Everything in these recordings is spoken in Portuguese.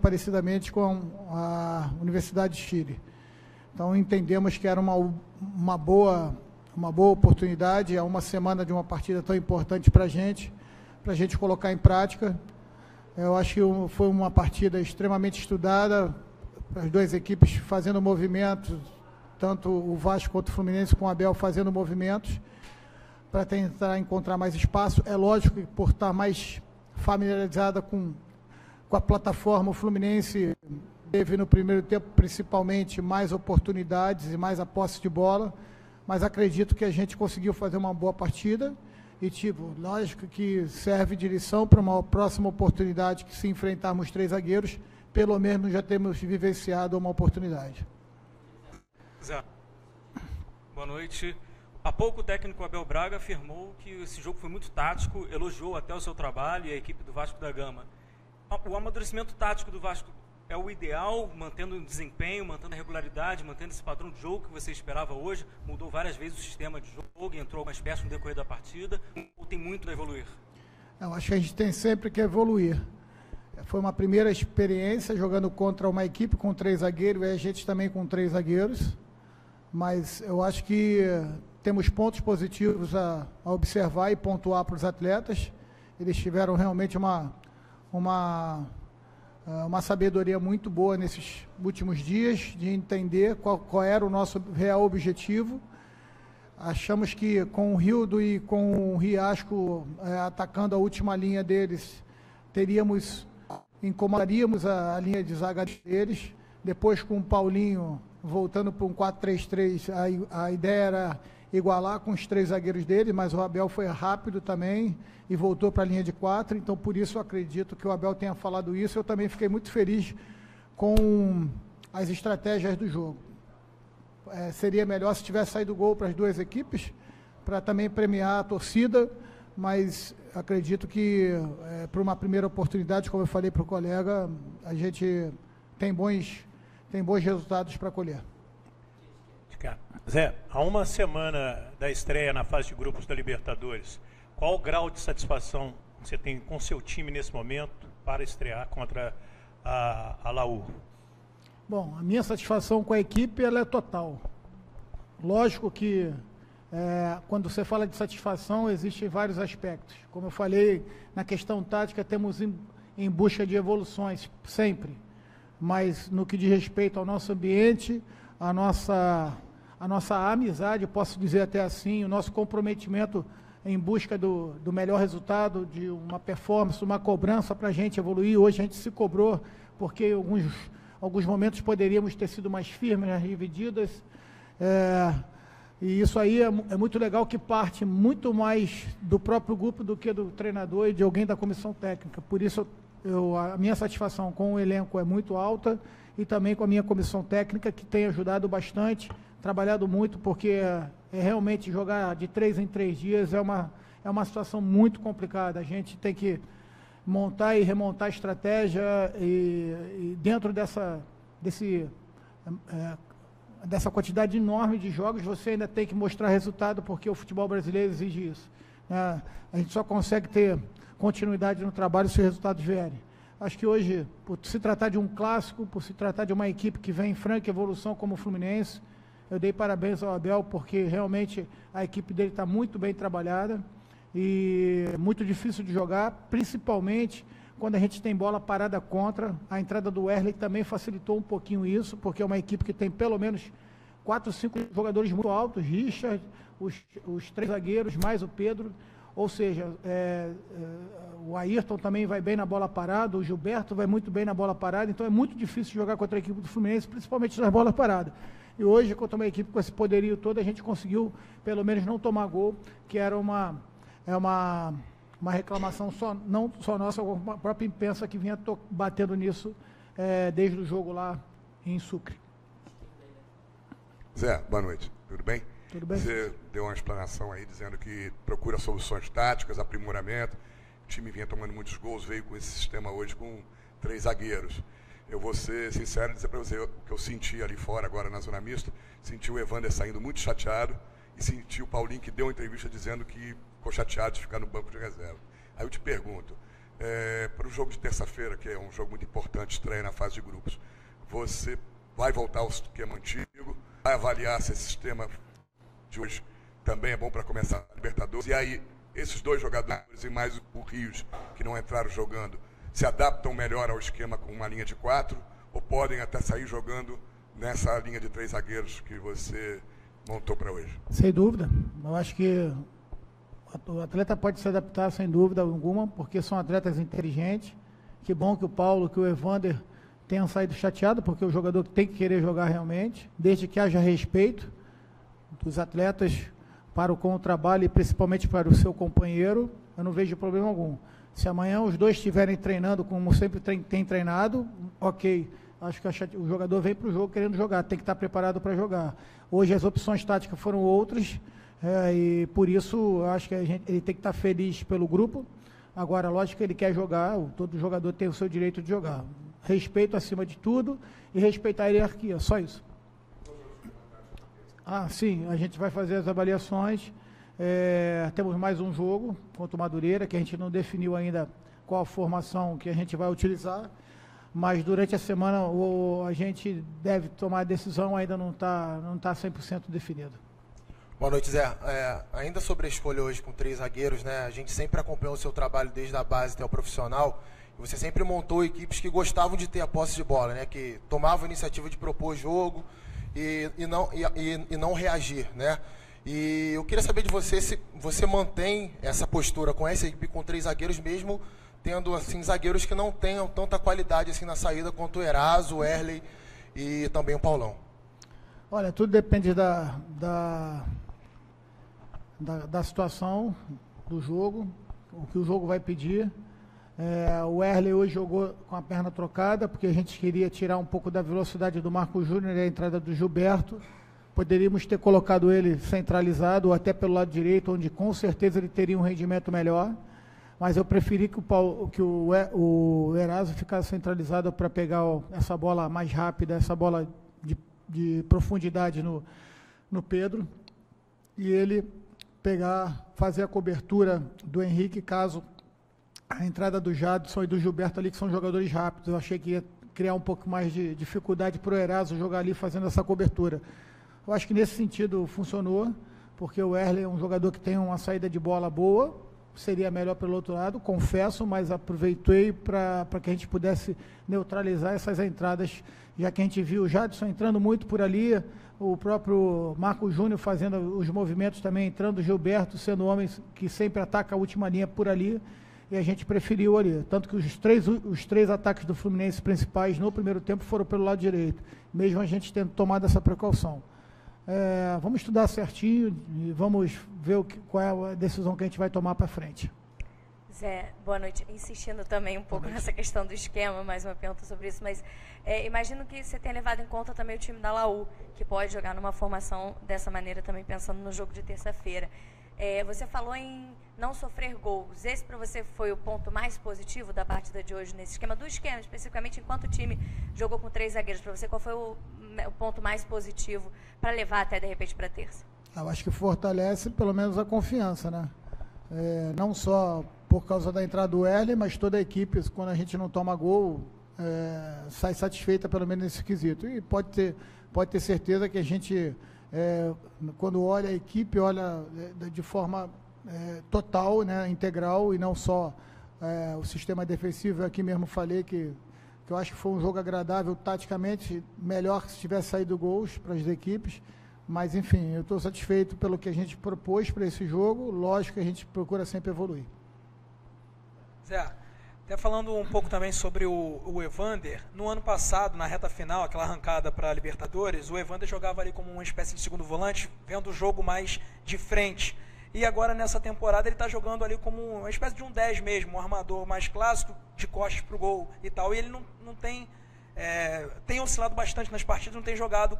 parecidamente com a Universidade de Chile. Então, entendemos que era uma boa oportunidade, há uma semana de uma partida tão importante para a gente colocar em prática. Eu acho que foi uma partida extremamente estudada, as duas equipes fazendo movimentos, tanto o Vasco quanto o Fluminense com o Abel fazendo movimentos, para tentar encontrar mais espaço. É lógico que por estar mais familiarizada com a plataforma, o Fluminense teve no primeiro tempo, principalmente, mais oportunidades e mais a posse de bola, mas acredito que a gente conseguiu fazer uma boa partida e, lógico que serve de lição para uma próxima oportunidade que se enfrentarmos 3 zagueiros, pelo menos já temos vivenciado uma oportunidade. Zé, boa noite. Há pouco o técnico Abel Braga afirmou que esse jogo foi muito tático, elogiou até o seu trabalho e a equipe do Vasco da Gama. O amadurecimento tático do Vasco é o ideal, mantendo o desempenho, mantendo a regularidade, mantendo esse padrão de jogo que você esperava hoje? Mudou várias vezes o sistema de jogo, entrou algumas peças no decorrer da partida, ou tem muito a evoluir? Eu acho que a gente tem sempre que evoluir. Foi uma primeira experiência jogando contra uma equipe com 3 zagueiros, e a gente também com 3 zagueiros, mas eu acho que temos pontos positivos a observar e pontuar para os atletas. Eles tiveram realmente uma sabedoria muito boa nesses últimos dias, de entender qual era o nosso real objetivo. Achamos que com o Rildo e com o Riasco atacando a última linha deles, incomodaríamos a linha de zaga deles. Depois, com o Paulinho voltando para um 4-3-3, a ideia era igualar com os 3 zagueiros dele, mas o Abel foi rápido também e voltou para a linha de 4, então por isso eu acredito que o Abel tenha falado isso. Eu também fiquei muito feliz com as estratégias do jogo. Seria melhor se tivesse saído gol para as 2 equipes, para também premiar a torcida, mas acredito que para uma primeira oportunidade, como eu falei para o colega, a gente tem bons resultados para colher. Zé, há uma semana da estreia na fase de grupos da Libertadores, qual o grau de satisfação você tem com seu time nesse momento para estrear contra a Laú? Bom, a minha satisfação com a equipe ela é total. Lógico que quando você fala de satisfação, existem vários aspectos. Como eu falei, na questão tática, temos em busca de evoluções sempre, mas no que diz respeito ao nosso ambiente, a nossa amizade, posso dizer até assim, o nosso comprometimento em busca do melhor resultado, de uma performance, uma cobrança para a gente evoluir. Hoje a gente se cobrou, porque em alguns momentos poderíamos ter sido mais firmes nas divididas, e isso aí é muito legal, que parte muito mais do próprio grupo do que do treinador e de alguém da comissão técnica. Por isso a minha satisfação com o elenco é muito alta, e também com a minha comissão técnica, que tem ajudado bastante, trabalhado muito, porque realmente jogar de 3 em 3 dias é uma situação muito complicada. A gente tem que montar e remontar a estratégia, e dentro dessa quantidade enorme de jogos, você ainda tem que mostrar resultado, porque o futebol brasileiro exige isso. A gente só consegue ter continuidade no trabalho se os resultados vierem. Acho que hoje, por se tratar de um clássico, por se tratar de uma equipe que vem em franca evolução como o Fluminense, eu dei parabéns ao Abel, porque realmente a equipe dele está muito bem trabalhada e muito difícil de jogar, principalmente quando a gente tem bola parada contra. A entrada do Wesley também facilitou um pouquinho isso, porque é uma equipe que tem pelo menos 4 ou 5 jogadores muito altos, Richard, os 3 zagueiros, mais o Pedro. Ou seja, o Ayrton também vai bem na bola parada, o Gilberto vai muito bem na bola parada, então é muito difícil jogar contra a equipe do Fluminense, principalmente nas bolas paradas. E hoje, contra uma equipe com esse poderio todo, a gente conseguiu, pelo menos, não tomar gol, que era uma reclamação não só nossa, como a própria imprensa que vinha batendo nisso desde o jogo lá em Sucre. Zé, boa noite, tudo bem? Tudo bem? Você deu uma explanação aí dizendo que procura soluções táticas, aprimoramento. O time vinha tomando muitos gols, veio com esse sistema hoje com 3 zagueiros. Eu vou ser sincero e dizer para você o que eu senti ali fora, agora na zona mista. Senti o Evander saindo muito chateado e senti o Paulinho, que deu uma entrevista dizendo que ficou chateado de ficar no banco de reserva. Aí eu te pergunto, para o jogo de terça-feira, que é um jogo muito importante, estreia na fase de grupos, você vai voltar ao esquema antigo, vai avaliar se esse sistema de hoje também é bom para começar a Libertadores, e aí esses dois jogadores e mais o Rios, que não entraram jogando, se adaptam melhor ao esquema com uma linha de 4, ou podem até sair jogando nessa linha de 3 zagueiros que você montou para hoje? Sem dúvida. Eu acho que o atleta pode se adaptar sem dúvida alguma, porque são atletas inteligentes. Que bom que o Paulo, que o Evander tenham saído chateado, porque o jogador tem que querer jogar realmente, desde que haja respeito dos atletas com o trabalho e principalmente para o seu companheiro, eu não vejo problema algum. Se amanhã os dois estiverem treinando como sempre tem treinado, ok. Acho que o jogador vem para o jogo querendo jogar, tem que estar preparado para jogar. Hoje as opções táticas foram outras, e por isso acho que ele tem que estar feliz pelo grupo. Agora, lógico que ele quer jogar, todo jogador tem o seu direito de jogar. Respeito acima de tudo e respeitar a hierarquia, só isso. Sim, a gente vai fazer as avaliações. Temos mais um jogo contra o Madureira, que a gente não definiu ainda qual a formação que a gente vai utilizar, mas durante a semana a gente deve tomar a decisão, ainda não está 100% definido. Boa noite, Zé. Ainda sobre a escolha hoje com 3 zagueiros, né? A gente sempre acompanhou o seu trabalho desde a base até o profissional, e você sempre montou equipes que gostavam de ter a posse de bola, né? Que tomavam a iniciativa de propor jogo e não reagir, né? E eu queria saber de você se você mantém essa postura com essa equipe com 3 zagueiros, mesmo tendo assim zagueiros que não tenham tanta qualidade assim na saída quanto o Eraso, o Erley e também o Paulão. Olha, tudo depende da situação do jogo, o que o jogo vai pedir. O Erley hoje jogou com a perna trocada, porque a gente queria tirar um pouco da velocidade do Marco Júnior e a entrada do Gilberto. Poderíamos ter colocado ele centralizado ou até pelo lado direito, onde com certeza ele teria um rendimento melhor. Mas eu preferi que o Eraso ficasse centralizado para pegar essa bola mais rápida, essa bola de profundidade no Pedro, e ele fazer a cobertura do Henrique, caso a entrada do Jadson e do Gilberto ali, que são jogadores rápidos. Eu achei que ia criar um pouco mais de dificuldade para o Eraso jogar ali fazendo essa cobertura. Eu acho que nesse sentido funcionou, porque o Erley é um jogador que tem uma saída de bola boa, seria melhor pelo outro lado, confesso, mas aproveitei para que a gente pudesse neutralizar essas entradas, já que a gente viu o Jadson entrando muito por ali, o próprio Marco Júnior fazendo os movimentos também, entrando o Gilberto, sendo o homem que sempre ataca a última linha por ali, e a gente preferiu ali. Tanto que os três ataques do Fluminense principais no primeiro tempo foram pelo lado direito, mesmo a gente tendo tomado essa precaução. Vamos estudar certinho e vamos ver qual é a decisão que a gente vai tomar para frente. Zé, boa noite. Insistindo também um pouco nessa questão do esquema, mais uma pergunta sobre isso, mas imagino que você tenha levado em conta também o time da Laú, que pode jogar numa formação dessa maneira também, pensando no jogo de terça-feira. Você falou em não sofrer gols. Esse para você foi o ponto mais positivo da partida de hoje nesse esquema? Do esquema, especificamente, enquanto o time jogou com 3 zagueiros, para você qual foi o ponto mais positivo para levar até, de repente, para terça? Eu acho que fortalece pelo menos a confiança, né? Não só por causa da entrada do Erley, mas toda a equipe, quando a gente não toma gol, sai satisfeita pelo menos nesse quesito. E pode ter certeza que a gente, quando olha a equipe, olha de forma total, né, integral, e não só o sistema defensivo. Eu aqui mesmo falei que eu acho que foi um jogo agradável taticamente, melhor se tivesse saído gols para as equipes, mas enfim, eu estou satisfeito pelo que a gente propôs para esse jogo. Lógico que a gente procura sempre evoluir. Zé, até falando um pouco também sobre o Evander, no ano passado, na reta final, aquela arrancada para a Libertadores, o Evander jogava ali como uma espécie de segundo volante, vendo o jogo mais de frente. E agora, nessa temporada, ele está jogando ali como uma espécie de um 10 mesmo, um armador mais clássico, de costas para o gol e tal. E ele não tem oscilado bastante nas partidas, não tem jogado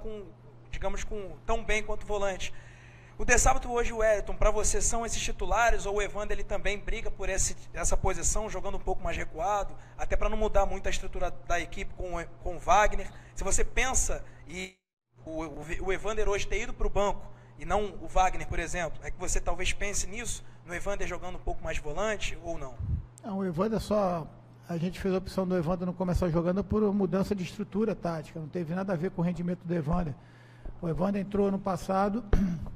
tão bem quanto o volante. O De Sábado hoje, o Wellington, para você, são esses titulares, ou o Evander ele também briga por essa posição, jogando um pouco mais recuado, até para não mudar muito a estrutura da equipe com o Wagner? Se você pensa, e o Evander hoje ter ido para o banco, e não o Wagner, por exemplo, é que você talvez pense nisso, no Evander jogando um pouco mais volante, ou não? Não, o Evander a gente fez a opção do Evander não começar jogando por mudança de estrutura tática, não teve nada a ver com o rendimento do Evander. O Evander entrou no passado,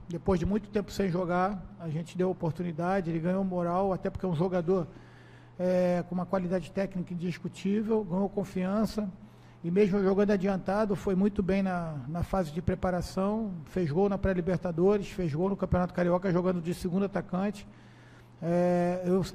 depois de muito tempo sem jogar, a gente deu oportunidade, ele ganhou moral, até porque é um jogador com uma qualidade técnica indiscutível, ganhou confiança, e mesmo jogando adiantado, foi muito bem na fase de preparação, fez gol na pré-Libertadores, fez gol no Campeonato Carioca jogando de segundo atacante.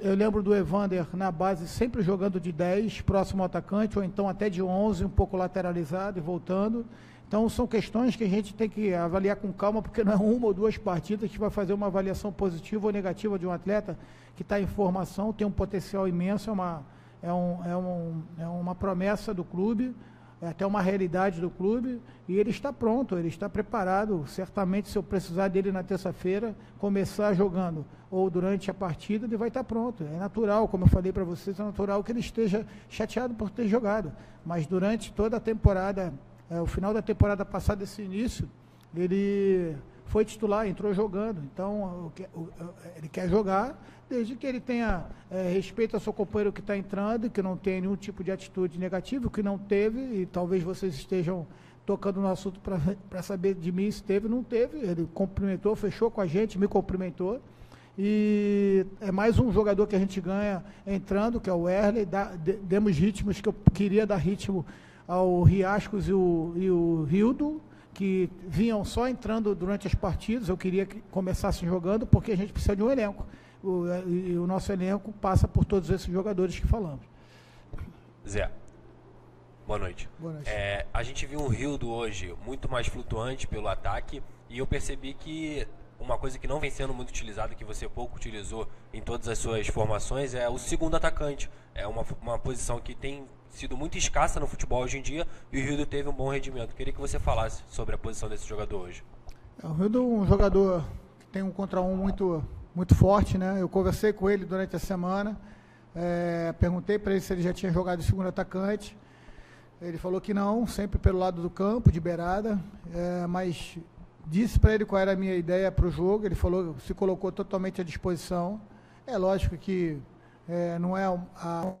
Eu lembro do Evander na base sempre jogando de 10, próximo ao atacante, ou então até de 11, um pouco lateralizado e voltando. Então são questões que a gente tem que avaliar com calma, porque não é uma ou duas partidas que vai fazer uma avaliação positiva ou negativa de um atleta que está em formação, tem um potencial imenso, é uma promessa do clube, é até uma realidade do clube, e ele está pronto, ele está preparado. Certamente, se eu precisar dele na terça-feira, começar jogando, ou durante a partida, ele vai estar pronto. É natural, como eu falei para vocês, é natural que ele esteja chateado por ter jogado. Mas durante toda a temporada, o final da temporada passada, esse início, ele foi titular, entrou jogando. Então, ele quer jogar, desde que ele tenha respeito ao seu companheiro que está entrando, que não tenha nenhum tipo de atitude negativa, que não teve, e talvez vocês estejam tocando no assunto para saber de mim se teve, não teve. Ele cumprimentou, fechou com a gente, me cumprimentou. E é mais um jogador que a gente ganha entrando, que é o Erley. Demos ritmos que eu queria dar ritmo ao Riascos e o Rildo, que vinham só entrando durante as partidas. Eu queria que começassem jogando, porque a gente precisa de um elenco. E o nosso elenco passa por todos esses jogadores que falamos. Zé, boa noite. Boa noite. A gente viu um Rildo hoje muito mais flutuante pelo ataque, e eu percebi que uma coisa que não vem sendo muito utilizada, que você pouco utilizou em todas as suas formações, é o segundo atacante. É uma posição que tem sido muito escassa no futebol hoje em dia, e o Rildo teve um bom rendimento. Queria que você falasse sobre a posição desse jogador hoje. O Rildo é um jogador que tem um contra um muito forte, né? Eu conversei com ele durante a semana, perguntei para ele se ele já tinha jogado de segundo atacante. Ele falou que não, sempre pelo lado do campo, de beirada, mas disse para ele qual era a minha ideia para o jogo. Ele falou, se colocou totalmente à disposição. É lógico que não é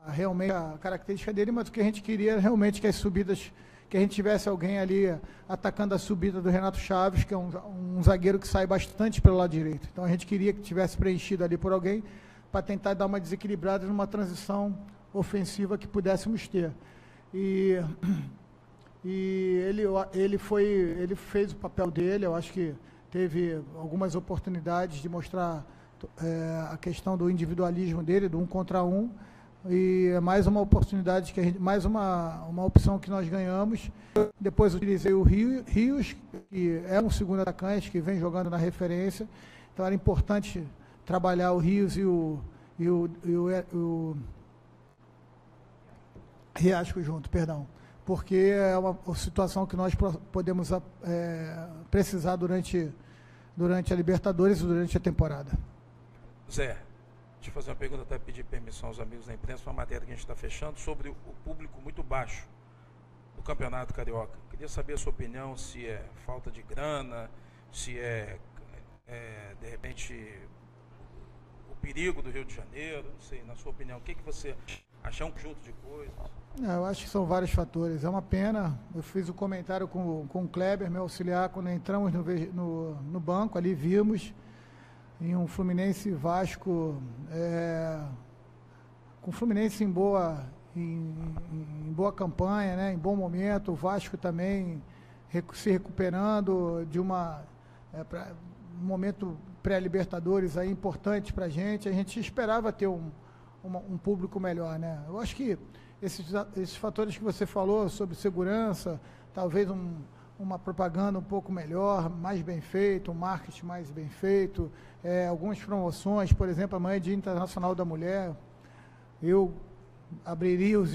realmente a característica dele, mas o que a gente queria realmente que as subidas, que a gente tivesse alguém ali atacando a subida do Renato Chaves, que é um zagueiro que sai bastante pelo lado direito. Então a gente queria que tivesse preenchido ali por alguém para tentar dar uma desequilibrada numa transição ofensiva que pudéssemos ter. E ele fez o papel dele. Eu acho que teve algumas oportunidades de mostrar a questão do individualismo dele, do 1 contra 1. E é mais uma oportunidade, mais uma opção que nós ganhamos. Depois utilizei o Rios, que é um segundo atacante, que vem jogando na referência. Então era importante trabalhar o Rios e o Riasco junto, perdão. Porque é uma situação que nós podemos precisar durante a Libertadores e durante a temporada. Zé, deixa eu fazer uma pergunta, até pedir permissão aos amigos da imprensa, uma matéria que a gente está fechando sobre o público muito baixo do Campeonato Carioca. Queria saber a sua opinião, se é falta de grana, se de repente, o perigo do Rio de Janeiro, não sei, na sua opinião, o que você acha? Um conjunto de coisas? Eu acho que são vários fatores. É uma pena. Eu fiz um comentário com o Kleber, meu auxiliar, quando entramos no banco, ali vimos em um Fluminense Vasco, com o Fluminense em boa campanha, né, em bom momento, o Vasco também se recuperando de um momento pré-Libertadores aí importante para a gente esperava ter um público melhor, né? Eu acho que esses fatores que você falou sobre segurança, talvez uma propaganda um pouco melhor, mais bem feita, um marketing mais bem feito, algumas promoções, por exemplo, amanhã é Dia Internacional da Mulher, eu abriria o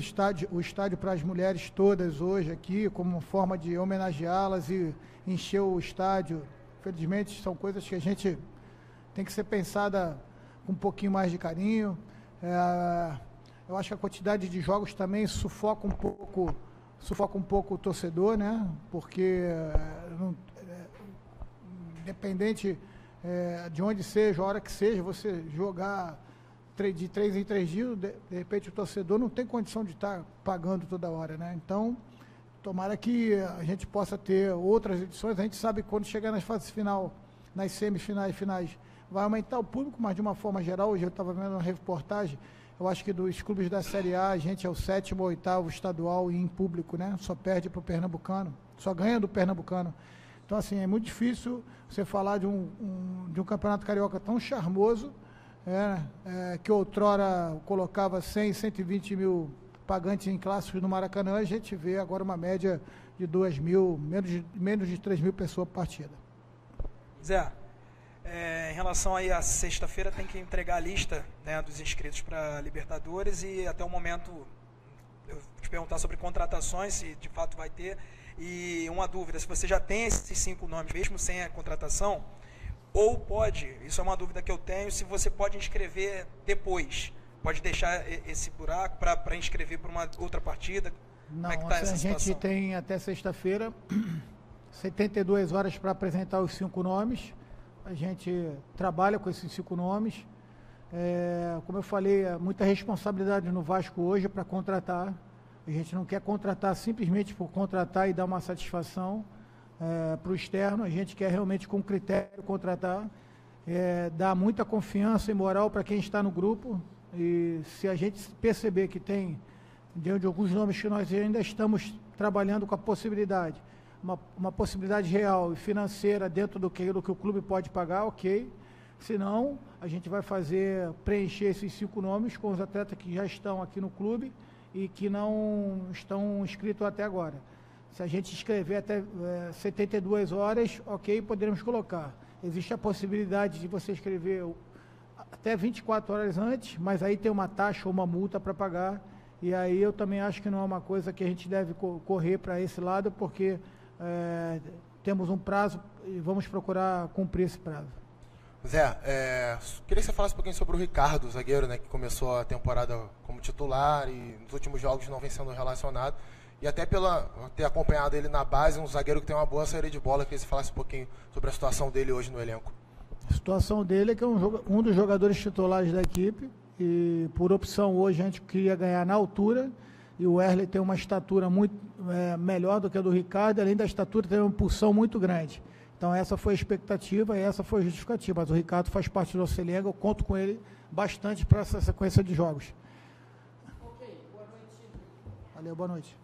estádio para as mulheres todas hoje aqui, como forma de homenageá-las e encher o estádio. Infelizmente, são coisas que a gente tem que ser pensada com um pouquinho mais de carinho. Eu acho que a quantidade de jogos também sufoca um pouco o torcedor, né? Porque independente de onde seja, a hora que seja, você jogar de 3 em 3 dias, de repente o torcedor não tem condição de estar pagando toda hora, né? Então, tomara que a gente possa ter outras edições. A gente sabe que quando chegar nas fases final, nas semifinais e finais, vai aumentar o público, mas de uma forma geral, hoje eu estava vendo uma reportagem, eu acho que dos clubes da Série A, a gente é o 7º ou 8º estadual em público, né? Só perde para o Pernambucano, só ganha do Pernambucano. Então, assim, é muito difícil você falar de um campeonato carioca tão charmoso, que outrora colocava 100, 120 mil pagantes em clássicos no Maracanã, a gente vê agora uma média de 2 mil, menos de 3 mil pessoas por partida. Zé, em relação aí à sexta-feira, tem que entregar a lista, né, dos inscritos para Libertadores e até o momento, eu vou te perguntar sobre contratações, se de fato vai ter, e uma dúvida, se você já tem esses 5 nomes, mesmo sem a contratação, ou pode, isso é uma dúvida que eu tenho, se você pode inscrever depois, pode deixar esse buraco para inscrever para uma outra partida? Não, como é que tá essa situação? A gente tem até sexta-feira 72 horas para apresentar os 5 nomes, a gente trabalha com esses 5 nomes, como eu falei, muita responsabilidade no Vasco hoje para contratar, a gente não quer contratar simplesmente por contratar e dar uma satisfação para o externo, a gente quer realmente com critério contratar, dar muita confiança e moral para quem está no grupo, e se a gente perceber que tem, de alguns nomes que nós ainda estamos trabalhando com a possibilidade, uma possibilidade real e financeira dentro do que o clube pode pagar, ok, senão a gente vai preencher esses 5 nomes com os atletas que já estão aqui no clube e que não estão inscritos até agora. Se a gente escrever até 72 horas, ok, poderemos colocar. Existe a possibilidade de você escrever até 24 horas antes, mas aí tem uma taxa ou uma multa para pagar, e aí eu também acho que não é uma coisa que a gente deve correr para esse lado, porque temos um prazo e vamos procurar cumprir esse prazo. Zé, queria que você falasse um pouquinho sobre o Ricardo, o zagueiro, né, que começou a temporada como titular e nos últimos jogos não vem sendo relacionado. E até ter acompanhado ele na base, um zagueiro que tem uma boa saída de bola, queria que você falasse um pouquinho sobre a situação dele hoje no elenco. A situação dele é que é um dos jogadores titulares da equipe, e por opção hoje a gente queria ganhar na altura, e o Wesley tem uma estatura muito melhor do que a do Ricardo, além da estatura tem uma impulsão muito grande. Então essa foi a expectativa e essa foi a justificativa, mas o Ricardo faz parte do nosso elenco, eu conto com ele bastante para essa sequência de jogos. Ok, boa noite. Valeu, boa noite.